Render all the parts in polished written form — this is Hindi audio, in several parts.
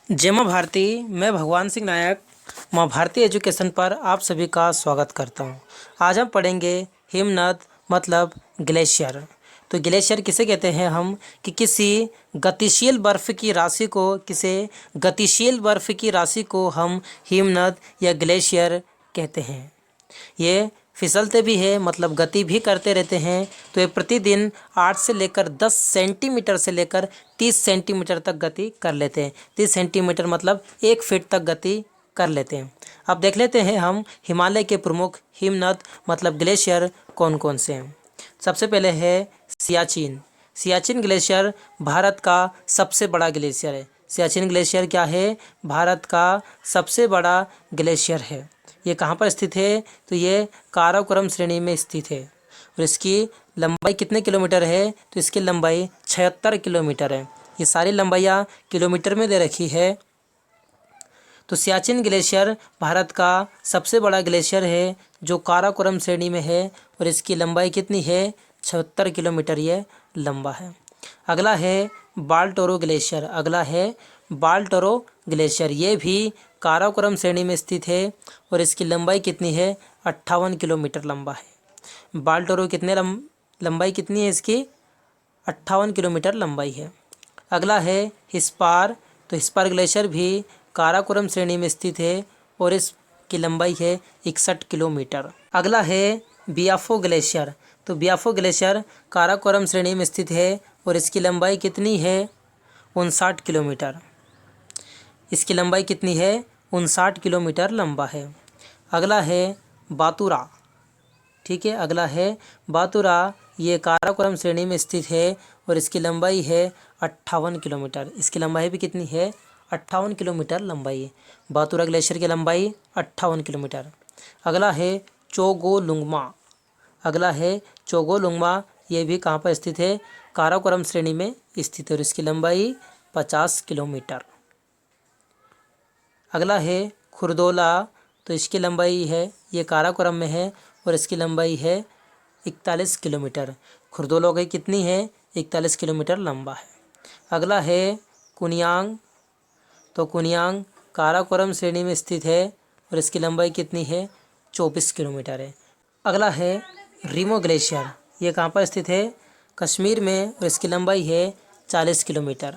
जय माँ भारती। मैं भगवान सिंह नायक माँ भारती एजुकेशन पर आप सभी का स्वागत करता हूँ। आज हम पढ़ेंगे हिमनद मतलब ग्लेशियर। तो ग्लेशियर किसे कहते हैं हम कि किसी गतिशील बर्फ़ की राशि को हम हिमनद या ग्लेशियर कहते हैं। ये फिसलते भी है मतलब गति भी करते रहते हैं। तो ये प्रतिदिन 8 से लेकर 10 सेंटीमीटर से लेकर 30 सेंटीमीटर तक गति कर लेते हैं। 30 सेंटीमीटर मतलब 1 फीट तक गति कर लेते हैं। अब देख लेते हैं हम हिमालय के प्रमुख हिमनद मतलब ग्लेशियर कौन कौन से हैं। सबसे पहले है सियाचिन। सियाचिन ग्लेशियर भारत का सबसे बड़ा ग्लेशियर है। सियाचिन ग्लेशियर क्या है? भारत का सबसे बड़ा ग्लेशियर है। ये कहाँ पर स्थित है? तो ये काराकोरम श्रेणी में स्थित है। और इसकी लंबाई कितने किलोमीटर है? तो इसकी लंबाई 76 किलोमीटर है। ये सारी लंबाइयाँ किलोमीटर में दे रखी है। तो सियाचिन ग्लेशियर भारत का सबसे बड़ा ग्लेशियर है जो काराकोरम श्रेणी में है और इसकी लंबाई कितनी है? 76 किलोमीटर ये लंबा है। अगला है बाल्टोरो ग्लेशियर। ये भी काराकोरम श्रेणी में स्थित है और इसकी लंबाई कितनी है? 58 किलोमीटर लंबा है। बाल्टोरो लंबाई कितनी है इसकी? 58 किलोमीटर लंबाई है। अगला है हिस्पार। तो हिस्पार ग्लेशियर भी काराकोरम श्रेणी में स्थित है और इसकी लंबाई है 61 किलोमीटर। अगला है बियाफो ग्लेशियर। तो बियाफो ग्लेशियर काराकोरम श्रेणी में स्थित है और इसकी लंबाई कितनी है? 59 किलोमीटर। इसकी लंबाई कितनी है? 59 किलोमीटर लंबा है। अगला है बातुरा। ठीक है, अगला है बातुरा। ये काराकोरम श्रेणी में स्थित है और इसकी लंबाई है 58 किलोमीटर। इसकी लंबाई भी कितनी है? 58 किलोमीटर लंबाई है। बातुरा ग्लेशियर की लंबाई 58 किलोमीटर। अगला है चोगोलुंगमा। ये भी कहाँ पर स्थित है? काराकोरम श्रेणी में स्थित है और इसकी लंबाई 50 किलोमीटर। अगला है खुरदोला। तो इसकी लंबाई है, ये काराकोरम में है और इसकी लंबाई है 41 किलोमीटर। खुरदोला की कितनी है? 41 किलोमीटर लंबा है। अगला है कुनियांग। तो कुनियांग काराकोरम श्रेणी में स्थित है और इसकी लंबाई कितनी है? 24 किलोमीटर है। अगला है रीमो ग्लेशियर। ये कहाँ पर स्थित है? कश्मीर में और इसकी लंबाई है 40 किलोमीटर।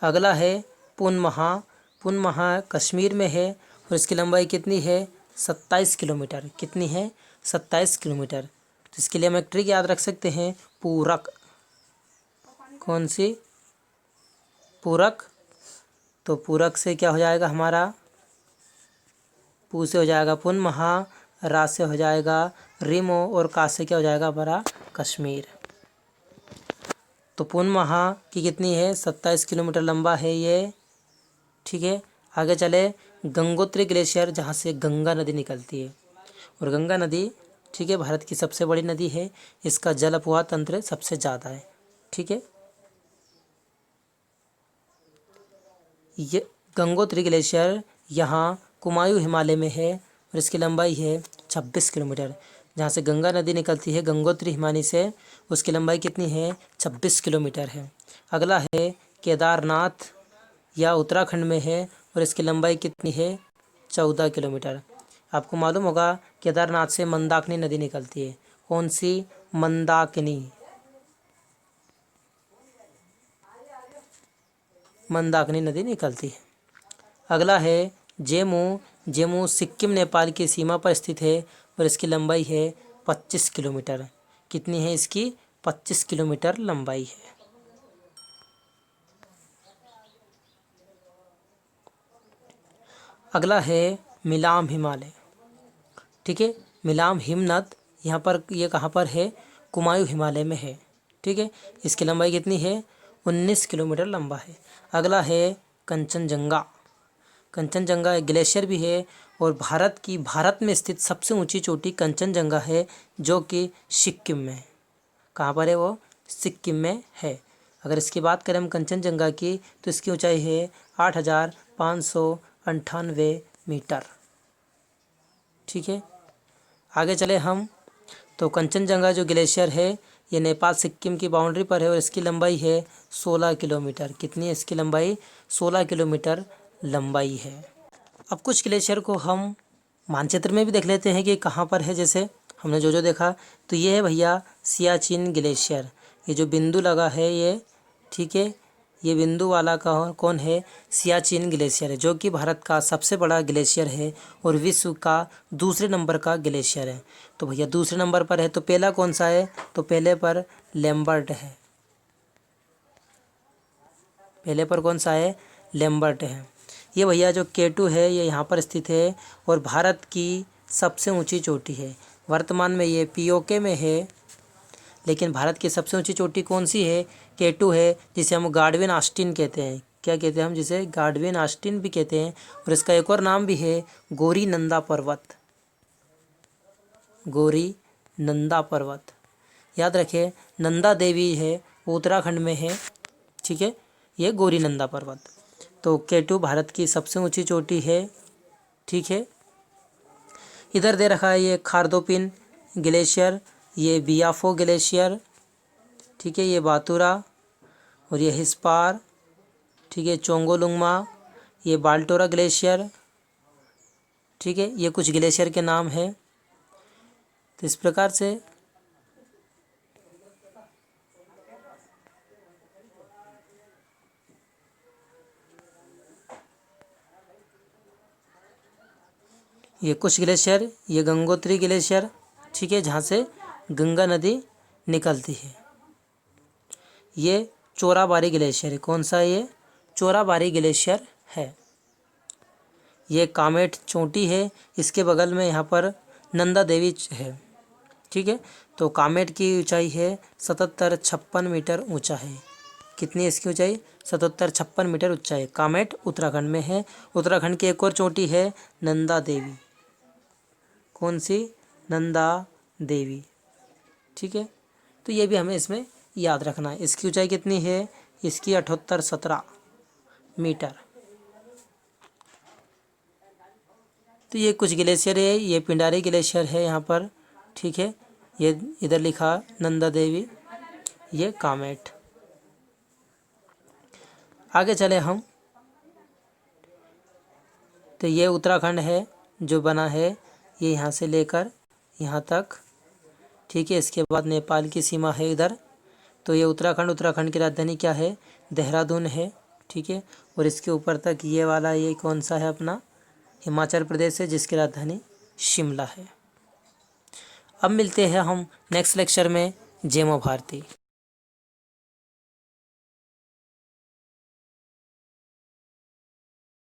अगला है पुनमहा कश्मीर में है और इसकी लंबाई कितनी है? 27 किलोमीटर। कितनी है? 27 किलोमीटर। तो इसके लिए हम एक ट्रिक याद रख सकते हैं, पूरक। कौन सी? पूरक। तो पूरक से क्या हो जाएगा हमारा? पू से हो जाएगा पुनमहा, रा से हो जाएगा रीमो और का से क्या हो जाएगा हमारा? कश्मीर। तो पुनमहा की कितनी है? 27 किलोमीटर लंबा है ये। ठीक है, आगे चले गंगोत्री ग्लेशियर जहाँ से गंगा नदी निकलती है। और गंगा नदी, ठीक है, भारत की सबसे बड़ी नदी है। इसका जल अपवाह तंत्र सबसे ज़्यादा है। ठीक है, ये गंगोत्री ग्लेशियर यहाँ कुमायूं हिमालय में है और इसकी लंबाई है 26 किलोमीटर। जहाँ से गंगा नदी निकलती है गंगोत्री हिमानी से, उसकी लंबाई कितनी है? 26 किलोमीटर है। अगला है केदारनाथ, या उत्तराखंड में है और इसकी लंबाई कितनी है? 14 किलोमीटर। आपको मालूम होगा केदारनाथ से मंदाकिनी नदी निकलती है। कौन सी? मंदाकिनी नदी निकलती है। अगला है जेमू सिक्किम नेपाल की सीमा पर स्थित है और इसकी लंबाई है 25 किलोमीटर। कितनी है इसकी? 25 किलोमीटर लंबाई है। अगला है मिलाम हिमालय। ठीक है, मिलाम हिमनद यहाँ पर, ये कहाँ पर है? कुमायूं हिमालय में है। ठीक है, इसकी लंबाई कितनी है? 19 किलोमीटर लंबा है। अगला है कंचनजंगा। कंचनजंगा एक ग्लेशियर भी है और भारत में स्थित सबसे ऊंची चोटी कंचनजंगा है जो कि सिक्किम में है। कहाँ पर है वो? सिक्किम में है। अगर इसकी बात करें हम कंचनजंगा की, तो इसकी ऊंचाई है 8,598 मीटर। ठीक है, आगे चले हम। तो कंचनजंगा जो ग्लेशियर है ये नेपाल सिक्किम की बाउंड्री पर है और इसकी लंबाई है 16 किलोमीटर। कितनी है इसकी लंबाई? 16 किलोमीटर लंबाई है। अब कुछ ग्लेशियर को हम मानचित्र में भी देख लेते हैं कि कहाँ पर है। जैसे हमने जो देखा, तो ये है भैया सियाचिन ग्लेशियर। ये जो बिंदु लगा है ये, ठीक है, ये बिंदु वाला का कौन है? सियाचिन ग्लेशियर है, जो कि भारत का सबसे बड़ा ग्लेशियर है और विश्व का दूसरे नंबर का ग्लेशियर है। तो भैया दूसरे नंबर पर है, तो पहला कौन सा है? तो पहले पर लैम्बर्ट है। पहले पर कौन सा है? लैम्बर्ट है। ये भैया जो K2 है ये यहाँ पर स्थित है और भारत की सबसे ऊंची चोटी है। वर्तमान में ये POK में है, लेकिन भारत की सबसे ऊंची चोटी कौन सी है? K2 है, जिसे हम गाडविन ऑस्टिन कहते हैं। क्या कहते हैं हम? जिसे गाडविन ऑस्टिन भी कहते हैं। और इसका एक और नाम भी है, गौरी नंदा पर्वत। गौरी नंदा पर्वत, याद रखें। नंदा देवी है, वो उत्तराखंड में है, ठीक है। ये गौरी नंदा पर्वत। तो K2 भारत की सबसे ऊंची चोटी है, ठीक है। इधर दे रखा है ये खारदोपिन ग्लेशियर, ये बियाफो ग्लेशियर, ठीक है, ये बातुरा, और ये हिस्पार, ठीक है, चोंगोलुंगमा, ये बाल्टोरा ग्लेशियर, ठीक है। ये कुछ ग्लेशियर के नाम हैं। तो इस प्रकार से ये कुछ ग्लेशियर, ये गंगोत्री ग्लेशियर, ठीक है, जहाँ से गंगा नदी निकलती है। ये चोराबारी ग्लेशियर है। कौन सा? ये चोराबारी ग्लेशियर है। ये कामेट चोटी है, इसके बगल में यहाँ पर नंदा देवी है, ठीक है। तो कामेट की ऊंचाई है 77-56 मीटर ऊंचा है। कितनी है इसकी ऊंचाई? 77-56 मीटर ऊंचाई। कामेट उत्तराखंड में है। उत्तराखंड की एक और चोटी है नंदा देवी। कौन सी? नंदा देवी, ठीक है। तो ये भी हमें इसमें याद रखना है। इसकी ऊंचाई कितनी है? इसकी 78-17 मीटर। तो ये कुछ ग्लेशियर है। ये पिंडारी ग्लेशियर है यहाँ पर, ठीक है। ये इधर लिखा नंदा देवी, ये कामेट। आगे चले हम, तो ये उत्तराखंड है जो बना है, ये यहाँ से लेकर यहाँ तक, ठीक है। इसके बाद नेपाल की सीमा है इधर। तो ये उत्तराखंड की राजधानी क्या है? देहरादून है, ठीक है। और इसके ऊपर तक ये वाला, ये कौन सा है? अपना हिमाचल प्रदेश है, जिसकी राजधानी शिमला है। अब मिलते हैं हम नेक्स्ट लेक्चर में। जय मां भारती।